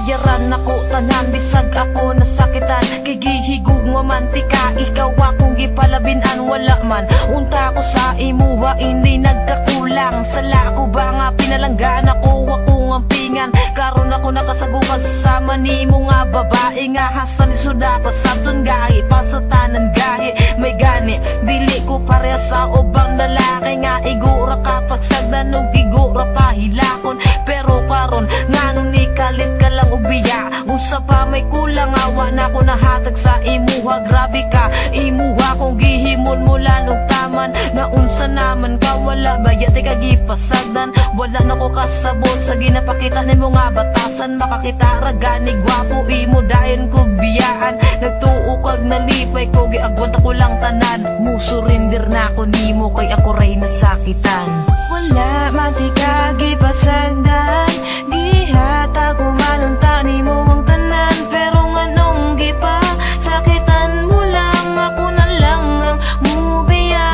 bayaran ako tanan bisag ako nasakitan kay gihigug mamantika ikaw akong gipalabinan wala man unta ko sa imuha hindi nagkakulang sala ko ba nga pinalanggan ako ngampingan karon ako nakasagukan sama nimo nga babae nga hasan isuda pa sabton gahi pasatanan gahi may gani dili ko pareha sa ubang lalaki nga igura kapag sagdan og igura pahilakon pero karon nganong ni kalit ka lang ubiya unsa pa may kulang awa na ko nahatag sa imuha grabe ka imuha kong gihimon mula og taman na unsa naman ka wala bayat ka gipasagdan wala na ko kasabot sa ginapakita nimo nga batasan makakita ra gani gwapo imo dayon kog biyaan nagtuo kag nalipay ko giagwanta ko lang tanan mo surrender na ko nimo kay ako ray nasakitan wala matika gipasagdan gihata ko manunta nimo ang tanan pero nganong gipa sakitan mo lang ako na lang ang mubiya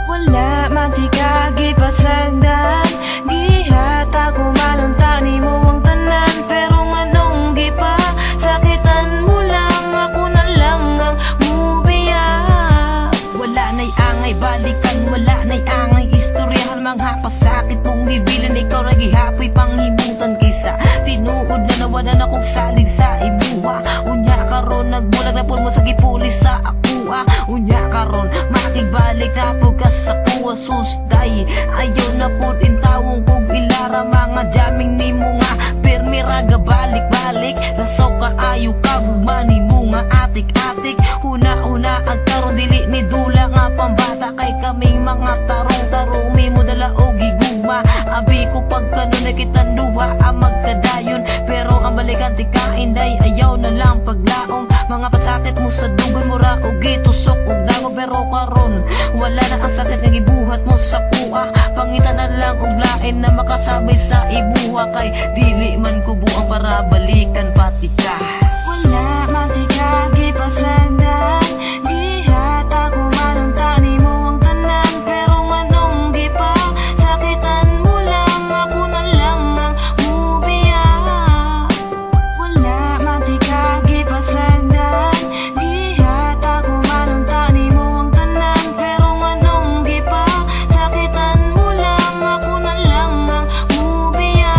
wala matika gipasagdan gihata ko manunta nimo ang tanan pero nganong gipa sakitan mo lang ako na lang ang mubiya wala nay angay balikan wala nay angay istoryahan mga pasakit mong gibilan ikaw ra gihapoy panghimutan kisa tinuod na nawala na kong salig sa imuha unya karon nagbulag na pud mo sa gipulis sa akuha unya karon makibalik na pud ka sa kuha susday ayaw na pud intawong kog ilara mga jaming nimo nga pirmi raga balik-balik lasaw ka ayo ka gugmani mo nga atik-atik una-una ang karon dili ni dula nga pambata kay kaming mga tarong-tarong mimo dala og gigugma abi ko pagkano na kitang duha ang magkadayon pero ang balikan ti kainday ayaw na lang paglaom mga pasakit mo sa dugon mo ra og gitusok og dango pero karon wala na ang sakit nga gibuhat mo sa kuha pangita na lang og lain na makasabay sa ibuha kay dili man kubo ang para balikan pati ka wala matika gipasagdan gihata ko manunta nimo ang tanan pero nganong gipa sakitan mo lang ako na lang ang mubiya wala matika gipasagdan gihata ko manunta nimo ang tanan pero nganong gipa sakitan mo lang ako na lang ang mubiya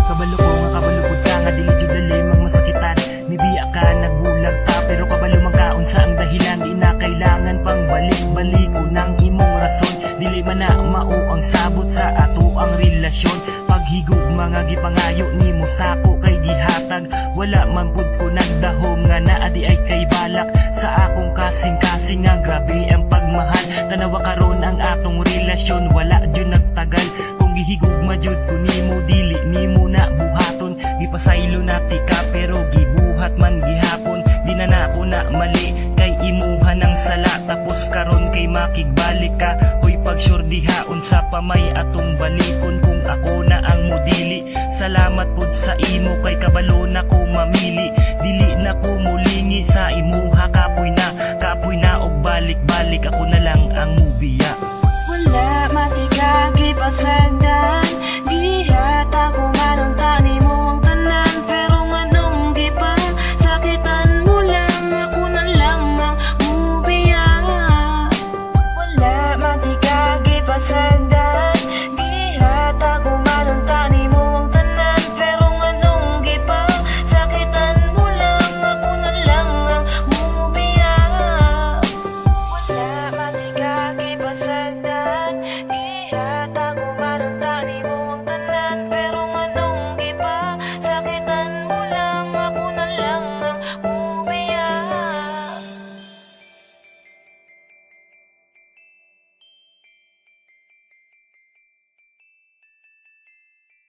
kabalo ko nga kabalupod ka nga dili jud dalimang masakitan nibiya ka nagbulag ta pero kabalo man kaon sa ang dahilan di na kailangan pang balik-balik unang imong rason dili man na mao ang sabot sa ato ang relasyon paghigug mga gipangayo nimo sako kay gihatag wala man pud ko nagdahom nga naa di ay kay balak sa akong kasing-kasing nga grabe ang pagmahal tanawa karon ang atong relasyon wala jud nagtagal kung gihigugma jud ko nimo dili nimo na buhaton gipasaylo na tika pero gibuhat man gihapon di na nako na mali kay imuha ng sala tapos karon kay makigbalik ka hoy pag-sure dihaon sa pamay atong balikon kung ako na ang modili salamat pud sa imo kay kabalo na ko mamili dili na ko mulingi sa imuha kapoy na og balik-balik ako na lang